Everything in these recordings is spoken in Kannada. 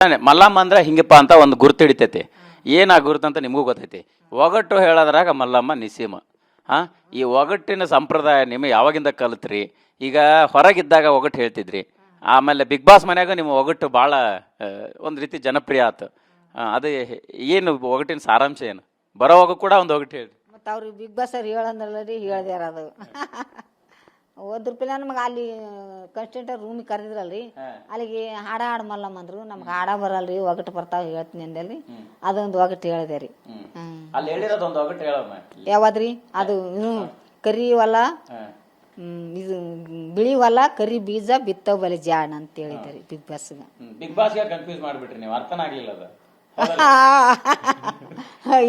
ಮಲ್ಲಮ್ಮ ಅಂದ್ರೆ ಹಿಂಗಪ್ಪ ಅಂತ ಒಂದು ಗುರುತು ಹಿಡಿತೈತಿ. ಏನು ಆ ಗುರುತು ಅಂತ ನಿಮಗೂ ಗೊತ್ತೈತಿ. ಒಗಟು ಹೇಳೋದ್ರಾಗ ಮಲ್ಲಮ್ಮ ನಿಸೀಮ. ಹಾಂ, ಈ ಒಗಟ್ಟಿನ ಸಂಪ್ರದಾಯ ನಿಮಗೆ ಯಾವಾಗಿಂದ ಕಲಿತ್ರಿ? ಈಗ ಹೊರಗಿದ್ದಾಗ ಒಗಟು ಹೇಳ್ತಿದ್ರಿ, ಆಮೇಲೆ ಬಿಗ್ ಬಾಸ್ ಮನ್ಯಾಗ ನಿಮ್ಮ ಒಗಟು ಭಾಳ ಒಂದು ರೀತಿ ಜನಪ್ರಿಯ ಆಯ್ತು. ಅದು ಏನು ಒಗಟಿನ ಸಾರಾಂಶ ಏನು? ಬರೋವಾಗ ಕೂಡ ಒಂದು ಒಗಟು ಹೇಳಿ. ಮತ್ತು ಅವ್ರಿಗೆ ಬಿಗ್ ಬಾಸ್ ಅವ್ರು ಹೇಳಂದ್ರಲ್ಲ ರೀ, ಹೇಳ್ದ್ಯಾರ ಅದು. ಹೋದ ರೂಪಾಯಿ ನಮ್ಗೆ ಅಲ್ಲಿ ಕನ್ಸ್ಟೆಂಟ್ ರೂಮಿಗೆ ಕರೆದಿದ್ರಲ್ರಿ, ಅಲ್ಲಿಗೆ ಹಾಡ ಮಲ್ಲಮ್ಮ ಅಂದ್ರು. ನಮ್ಗೆ ಹಾಡ ಬರಲ್ರಿ, ಒಗಟು ಬರ್ತಾವ ಹೇಳ್ತೀನಿ ಅಂದಲ್ಲಿ ಅದೊಂದು ಒಗಟು ಹೇಳಿದೆ ರೀ. ಅಲ್ಲಿ ಹೇಳಿರೋದು ಒಂದು ಒಗಟು ಹೇಳಮ್ಮ. ಯಾವಾದ್ರಿ ಅದು? ಕರಿ ಹೊಲ, ಇದು ಬಿಳಿ ಹೊಲ ಕರಿ ಬೀಜ ಬಿತ್ತವ್ ಬಲೆ ಜಾಣ ಅಂತ ಹೇಳಿದ್ದಾರೆ ಬಿಗ್ ಬಾಸ್ಗೆ. ಬಿಗ್ ಬಾಸ್ಗೆ ಕನ್ಫ್ಯೂಸ್ ಮಾಡ್ಬಿಟ್ರಿ ನೀವು, ಅರ್ಥನ ಆಗ್ಲಿಲ್ಲ ಅದು.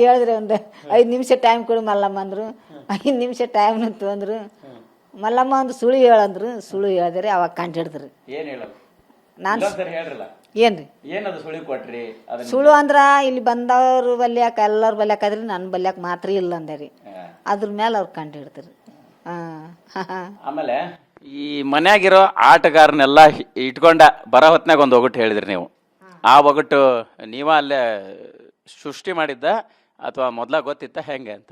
ಹೇಳಿದ್ರೆ ಒಂದು 5 ನಿಮಿಷ ಟೈಮ್ ಕೊಡು ಮಲ್ಲಮ್ಮ ಅಂದ್ರು. 5 ನಿಮಿಷ ಟೈಮ್ ಅಂದ್ರು. ಮಲ್ಲಮ್ಮ ಒಂದು ಸುಳ್ಳು ಹೇಳಂದ್ರು, ಸುಳ್ಳು ಹೇಳಿದ್ರಿ. ಅವಾಗ ಕಂಡು ಹಿಡಿದ್ರಿ. ಏನ್ ಹೇಳೋದು? ನಾನು ಹೇಳ್ರಲ್ಲ ಏನ್ರಿ ಏನದು ಸುಳ್ಳು ಕೊಟ್ರಿ? ಸುಳ್ಳು ಅಂದ್ರ ಇಲ್ಲಿ ಬಂದವ್ರು ಬಲ್ಯಾಕ ಎಲ್ಲರ ಬಲ್ಯಾಕದ್ರಿ, ನನ್ನ ಬಲ್ಯಾಕ ಮಾತ್ರ ಇಲ್ಲ ಅಂದ್ರಿ. ಅದ್ರ ಮೇಲೆ ಅವ್ರು ಕಂಡು ಹಿಡ್ದ್ರಿ. ಆಮೇಲೆ ಈ ಮನ್ಯಾಗಿರೋ ಆಟಗಾರನೆಲ್ಲ ಇಟ್ಕೊಂಡ ಬರೋ ಹೊತ್ನಾಗ ಒಂದು ಒಗಟು ಹೇಳಿದ್ರಿ ನೀವು. ಆ ಒಗಟು ನೀವ ಅಲ್ಲೇ ಸೃಷ್ಟಿ ಮಾಡಿದ್ದ ಅಥವಾ ಮೊದ್ಲ ಗೊತ್ತಿತ್ತ ಹೆಂಗೆ ಅಂತ?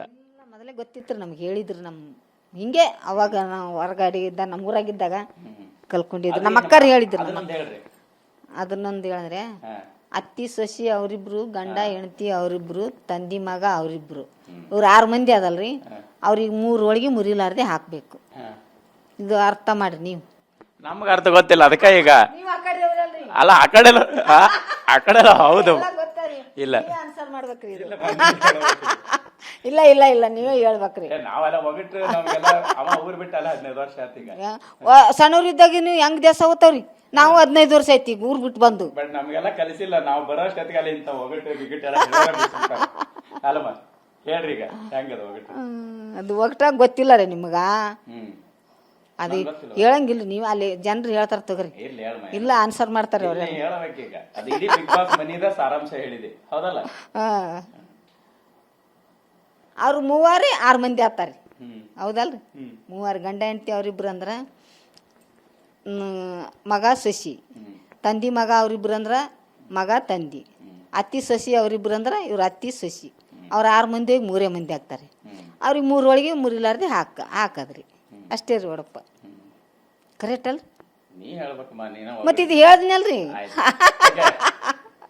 ಮೊದಲೇ ಗೊತ್ತಿತ್ತು ನಮ್ಗೆ, ಹೇಳಿದ್ರು. ಹಿಂಗೆ ಅವಾಗ ನಾವು ಹೊರಗಡೆ ಇದ್ದ ನಮ್ಮ ಊರಾಗಿದ್ದಾಗ ಕಲ್ಕೊಂಡಿದ್ರು. ನಮ್ಮ ಅಕ್ಕರು ಹೇಳಿದ್ರು. ಅದನ್ನೊಂದು ಹೇಳಿದ್ರೆ, ಅತ್ತಿ ಸೊಸಿ ಅವರಿಬ್ರು, ಗಂಡ ಹೆಂಡತಿ ಅವರಿಬ್ರು, ತಂದಿ ಮಗ ಅವರಿಬ್ರು, ಇವ್ರು 6 ಮಂದಿ ಅದಲ್ರಿ. ಅವ್ರಿಗೆ 3 ಹೋಳಿಗೆ ಮುರಿಲಾರ್ದೆ ಹಾಕ್ಬೇಕು. ಇದು ಅರ್ಥ ಮಾಡ್ರಿ ನೀವು. ನಮ್ಗೆ ಅರ್ಥ ಗೊತ್ತಿಲ್ಲ, ಅದಕ್ಕೆ ಈಗ ಅಲ್ಲ ಆ ಕಡೆ ಹೌದು ಇಲ್ಲ ಆನ್ಸರ್ ಮಾಡ್ಬೇಕ್ರಿ. ಇಲ್ಲ ಇಲ್ಲ ಇಲ್ಲ, ನೀವೇ ಹೇಳ್ಬೇಕ್ರಿ. ನಾವೆಲ್ಲ ಒಗಟು ಊರ್ ಬಿಟ್ಟಲ್ಲ 15 ವರ್ಷ ಆತೀಗ. ಸಣ್ಣವ್ರಿದ್ದಾಗ ನೀವು ಹೆಂಗ್ ದೇಶ ಹೋಗ್ತಾವ್ರಿ? ನಾವು 15 ವರ್ಷ ಐತಿ ಊರ್ ಬಿಟ್ಟು ಬಂದು. ಬಟ್ ನಮ್ಗೆಲ್ಲ ಕಲಿಸಿಲ್ಲ, ನಾವು ಬರೋಷ್ಟೊತ್ತಿಗೆ ಇಂತ ಒಗಟು ಗಿಗಟ್ ಎಲ್ಲ ಅಲ್ಲಮ್ಮ. ಹೇಳ್ರಿ ಈಗ ಹೆಂಗದ ಒಗಟು? ಅದು ಒಗಟಾಗ ಗೊತ್ತಿಲ್ಲ ರೀ ನಿಮಗ. ಅದು ಹೇಳಂಗಿಲ್ಲ ನೀವು, ಅಲ್ಲಿ ಜನರು ಹೇಳ್ತಾರ ತಗೋರಿ. ಇಲ್ಲ ಆನ್ಸರ್ ಮಾಡ್ತಾರೆ ಅವ್ರ. ಹೇಳಬೇಕೀಗ ಅದು ಇಡೀ ಬಿಗ್ ಬಾಸ್ ಮನಿದ ಸಾರಾಂಶ ಹೇಳಿದೆ, ಹೌದಲ್ಲ? ಅವ್ರು 6 ಮಂದಿ ಆಗ್ತಾರ್ರಿ, ಹೌದಲ್ರಿ? 3 ಗಂಡ ಹೆಂಡತಿ ಅವ್ರಿಬ್ರು ಅಂದ್ರ ಮಗ ಸೊಸಿ, ತಂದಿ ಮಗ ಅವ್ರಿಬ್ರು ಅಂದ್ರ ಮಗ ತಂದಿ, ಅತ್ತಿ ಸೊಸಿ ಅವ್ರಿಬ್ರು ಅಂದ್ರ ಇವ್ರ ಅತ್ತಿ ಸೊಸಿ. ಅವ್ರ 6 ಮಂದಿ 3 ಮಂದಿ ಆಗ್ತಾರೆ. ಅವ್ರಿಗೆ 3 ಹೋಳಿಗೆ ಮುರಿಲಾರ್ದೆ ಹಾಕದ್ರಿ. ಅಷ್ಟೇ ರೀ ಒಡಪ್ಪ. ಕರೆಕ್ಟ್ ಅಲ್ರಿ? ನೀ ಹೇಳ್ಬೇಕಮ್ಮ. ಮತ್ತೆ ಇದು ಹೇಳ್ದಿನಲ್ರಿ.